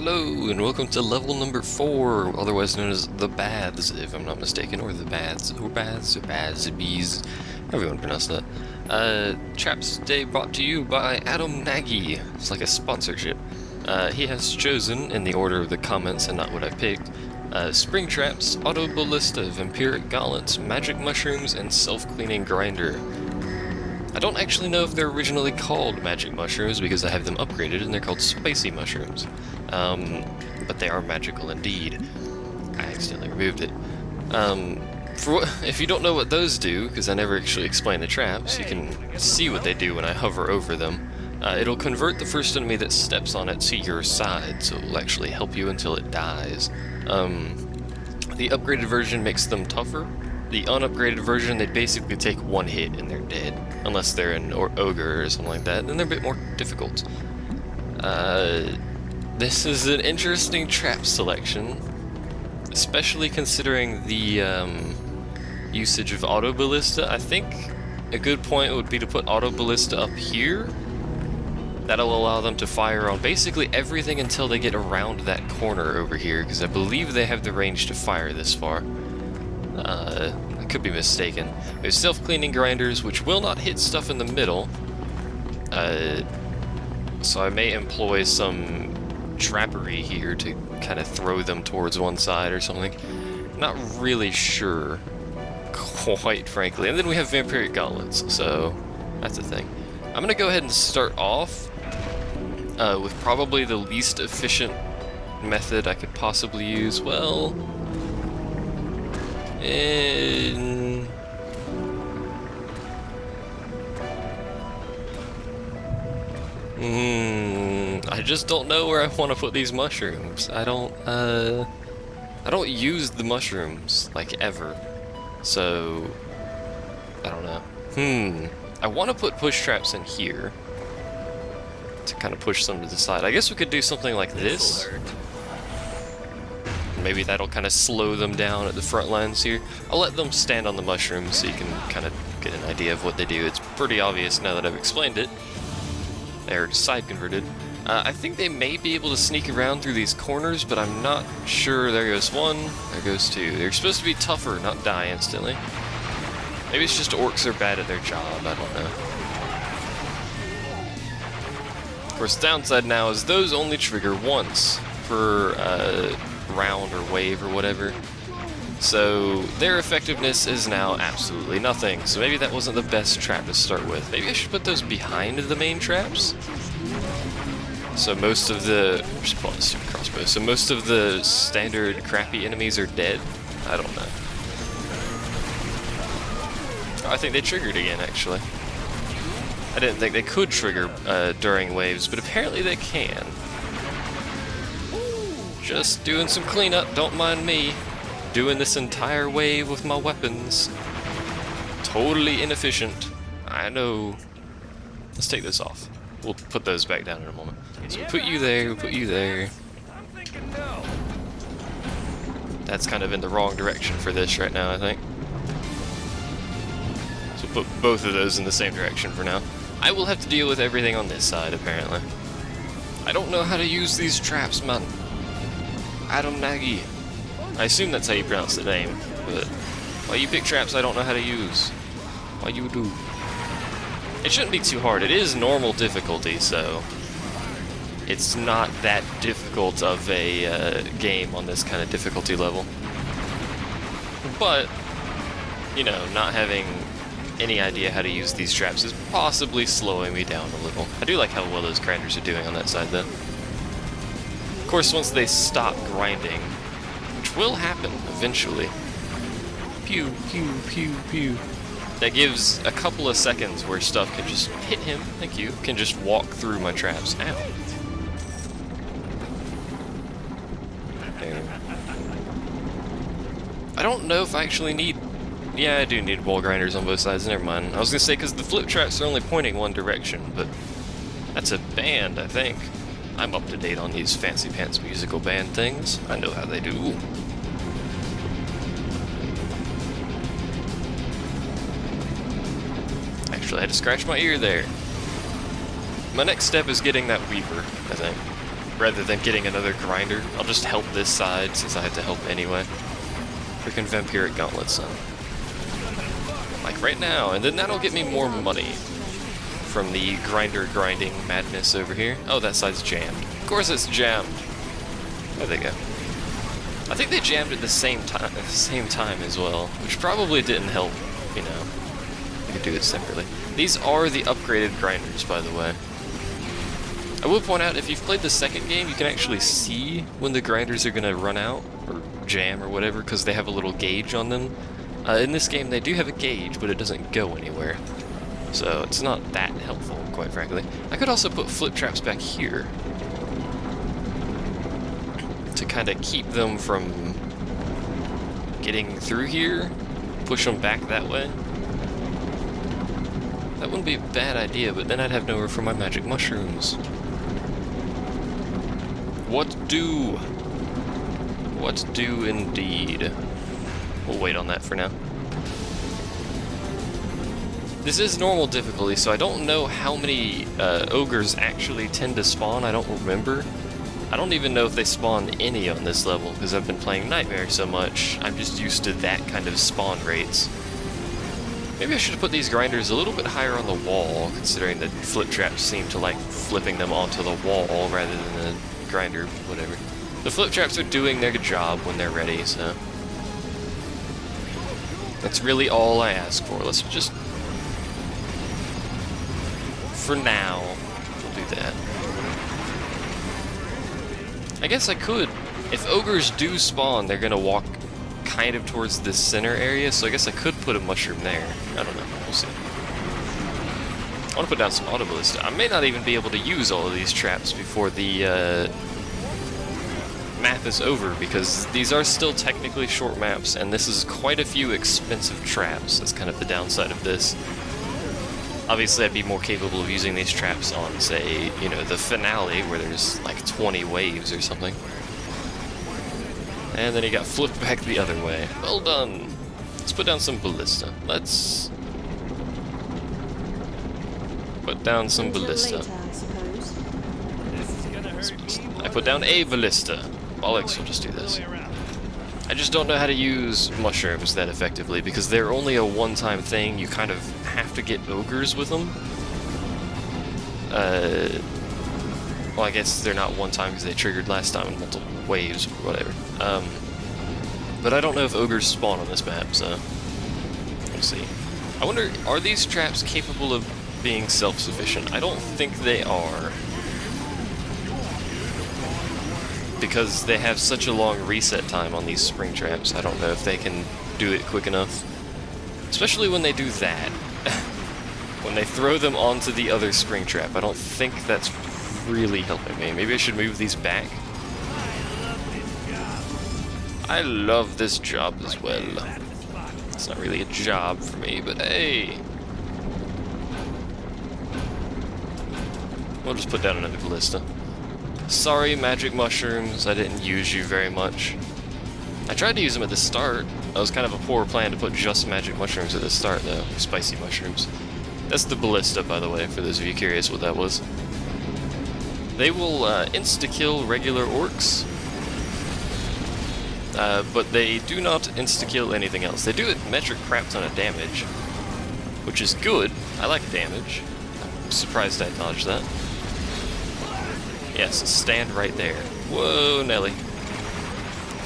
Hello, and welcome to level number 4, otherwise known as the Baths, if I'm not mistaken, or the Baths, or Baths, or Baths, Bees, however you want to pronounce that. Traps today brought to you by Nagy. It's like a sponsorship. He has chosen, in the order of the comments and not what I picked, Spring Traps, Auto Ballista, Vampiric Gauntlets, Magic Mushrooms, and Self-Cleaning Grinder. I don't actually know if they're originally called magic mushrooms because I have them upgraded and they're called spicy mushrooms. But they are magical indeed. I accidentally removed it. If you don't know what those do, because I never actually explained the traps, you can see what they do when I hover over them. It'll convert the first enemy that steps on it to your side, so it'll actually help you until it dies. The upgraded version makes them tougher. The unupgraded version, they basically take one hit and they're dead. Unless they're an ogre or something like that, then they're a bit more difficult. This is an interesting trap selection, especially considering the usage of Auto Ballista. I think a good point would be to put Auto Ballista up here. That'll allow them to fire on basically everything until they get around that corner over here, because I believe they have the range to fire this far. I could be mistaken. There's self-cleaning grinders, which will not hit stuff in the middle. So I may employ some trappery here to kind of throw them towards one side or something. Not really sure, quite frankly. And then we have Vampiric Gauntlets, so that's the thing. I'm gonna go ahead and start off with probably the least efficient method I could possibly use. Well, I just don't know where I want to put these mushrooms. I don't use the mushrooms, like, ever. So, I don't know. I want to put push traps in here to kind of push them to the side. I guess we could do something like this. Maybe that'll kind of slow them down at the front lines here. I'll let them stand on the mushrooms so you can kind of get an idea of what they do. It's pretty obvious now that I've explained it. They're side converted. I think they may be able to sneak around through these corners, but I'm not sure. There goes one, there goes two. They're supposed to be tougher, not die instantly. Maybe it's just orcs are bad at their job, I don't know. Of course, the downside now is those only trigger once per round or wave or whatever. So their effectiveness is now absolutely nothing. So maybe that wasn't the best trap to start with. Maybe I should put those behind the main traps. So most of the crossbow. So most of the standard crappy enemies are dead. I don't know. I think they triggered again, actually. I didn't think they could trigger during waves, but apparently they can. Just doing some cleanup, don't mind me. Doing this entire wave with my weapons. Totally inefficient. I know. Let's take this off. We'll put those back down in a moment. So we'll put you there, we'll put you there. That's kind of in the wrong direction for this right now, I think. So we'll put both of those in the same direction for now. I will have to deal with everything on this side, apparently. I don't know how to use these traps, man. Nagy. I assume that's how you pronounce the name, but why you pick traps I don't know how to use? Why you do? It shouldn't be too hard. It is normal difficulty, so it's not that difficult of a game on this kind of difficulty level. But, you know, not having any idea how to use these traps is possibly slowing me down a little. I do like how well those grinders are doing on that side, though. Of course, once they stop grinding, which will happen eventually. Pew, pew, pew, pew. That gives a couple of seconds where stuff can just hit him, thank you, can just walk through my traps. Ow. Damn. I don't know if I actually need... Yeah, I do need wall grinders on both sides, never mind. I was gonna say, because the flip traps are only pointing one direction, but that's a band, I think. I'm up to date on these fancy pants musical band things. I know how they do. Actually, I had to scratch my ear there. My next step is getting that Weaver, I think. rather than getting another grinder. I'll just help this side since I had to help anyway. Freaking vampiric gauntlets, son. Like right now, and then that'll get me more money from the grinder grinding madness over here. Oh, that side's jammed. Of course it's jammed. There they go. I think they jammed at the same time as well, which probably didn't help, you know. You could do it separately. These are the upgraded grinders, by the way. I will point out, if you've played the second game, you can actually see when the grinders are going to run out, or jam, or whatever, because they have a little gauge on them. In this game, they do have a gauge, but it doesn't go anywhere. So it's not that helpful, quite frankly. I could also put flip traps back here to kind of keep them from getting through here, push them back that way. That wouldn't be a bad idea, but then I'd have nowhere for my magic mushrooms. What do? What do indeed? We'll wait on that for now. This is normal difficulty, so I don't know how many ogres actually tend to spawn. I don't remember. I don't even know if they spawn any on this level, because I've been playing Nightmare so much. I'm just used to that kind of spawn rates. Maybe I should have put these grinders a little bit higher on the wall, considering that flip traps seem to like flipping them onto the wall rather than the grinder, whatever. The flip traps are doing their job when they're ready, so that's really all I ask for. Let's just, for now, we'll do that. I guess I could. If ogres do spawn, they're gonna walk kind of towards this center area, so I guess I could put a mushroom there. I don't know. We'll see. I want to put down some auto ballista. I may not even be able to use all of these traps before the map is over, because these are still technically short maps, and this is quite a few expensive traps. That's kind of the downside of this. Obviously, I'd be more capable of using these traps on, say, you know, the finale, where there's like 20 waves or something. And then he got flipped back the other way. Well done. Let's put down some ballista. Let's put down some ballista. I put down a ballista. Bollocks, we'll just do this. I just don't know how to use mushrooms that effectively, because they're only a one-time thing. You kind of have to get ogres with them. Well, I guess they're not one time because they triggered last time in multiple waves or whatever. But I don't know if ogres spawn on this map, so we'll see. I wonder, are these traps capable of being self-sufficient? I don't think they are, because they have such a long reset time on these spring traps. I don't know if they can do it quick enough. Especially when they do that. When they throw them onto the other spring trap. I don't think that's really helping me. Maybe I should move these back. I love this job as well. It's not really a job for me, but hey. We'll just put down another ballista. Sorry, magic mushrooms, I didn't use you very much. I tried to use them at the start. That was kind of a poor plan to put just magic mushrooms at the start, though. Spicy mushrooms. That's the ballista, by the way, for those of you curious what that was. They will insta-kill regular orcs, but they do not insta-kill anything else. They do a metric crap ton of damage, which is good. I like damage. I'm surprised I dodged that. Yes, stand right there. Whoa, Nelly.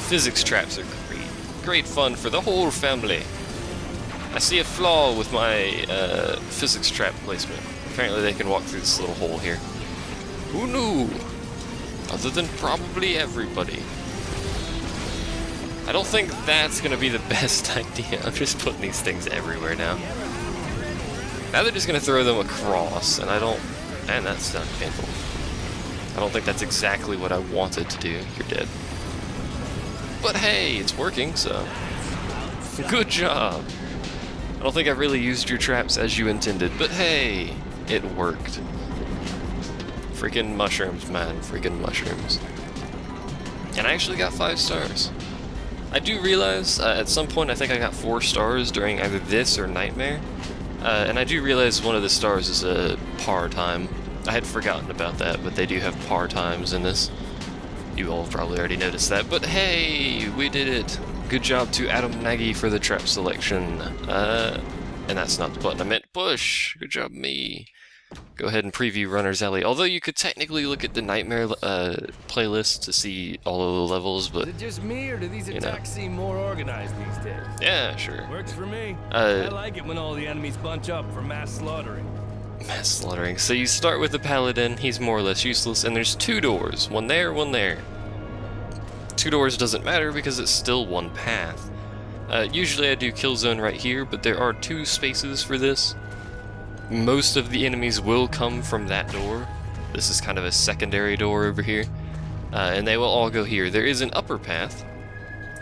Physics traps are great. Great fun for the whole family. I see a flaw with my physics trap placement. Apparently they can walk through this little hole here. Who knew? Other than probably everybody. I don't think that's gonna be the best idea. I'm just putting these things everywhere now. Now they're just gonna throw them across, and I don't... Man, that sounded painful. I don't think that's exactly what I wanted to do. You're dead. But hey, it's working, so... Good job! I don't think I really used your traps as you intended, but hey, it worked. Freaking mushrooms, man. Freaking mushrooms. And I actually got 5 stars. I do realize, at some point I think I got 4 stars during either this or Nightmare. And I do realize one of the stars is a par time. I had forgotten about that, but they do have par times in this. You all probably already noticed that, but hey, we did it! Good job to Adam Nagy for the trap selection. And that's not the button I meant push. Good job, me. Go ahead and preview Runner's Alley. Although you could technically look at the Nightmare playlist to see all of the levels, but... Is it just me, or do these attacks seem more organized these days? Yeah, sure. Works for me. I like it when all the enemies bunch up for mass slaughtering. Mass slaughtering. So you start with the Paladin, he's more or less useless, and there's 2 doors. One there, one there. 2 doors doesn't matter because it's still one path. Usually I do kill zone right here, but there are 2 spaces for this. Most of the enemies will come from that door. This is kind of a secondary door over here. And they will all go here. There is an upper path.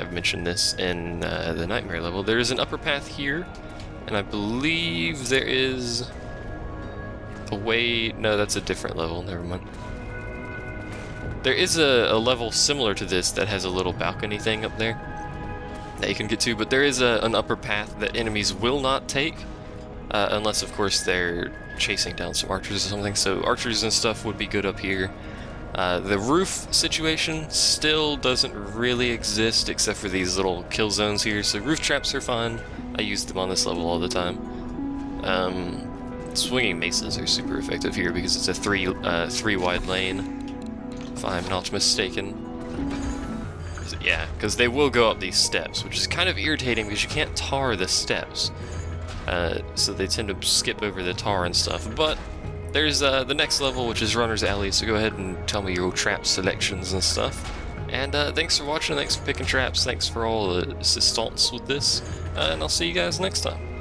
I've mentioned this in the Nightmare level. There is an upper path here, and I believe there is a way... No, that's a different level. Never mind. There is a level similar to this that has a little balcony thing up there that you can get to, but there is an upper path that enemies will not take. Unless, of course, they're chasing down some archers or something, so archers and stuff would be good up here. The roof situation still doesn't really exist except for these little kill zones here, so roof traps are fun. I use them on this level all the time. Swinging maces are super effective here because it's a 3 wide lane, if I'm not mistaken. Yeah, because they will go up these steps, which is kind of irritating because you can't tar the steps. So they tend to skip over the tar and stuff, but there's the next level, which is Runner's Alley, so go ahead and tell me your trap selections and stuff. And thanks for watching, thanks for picking traps, thanks for all the assistance with this, and I'll see you guys next time.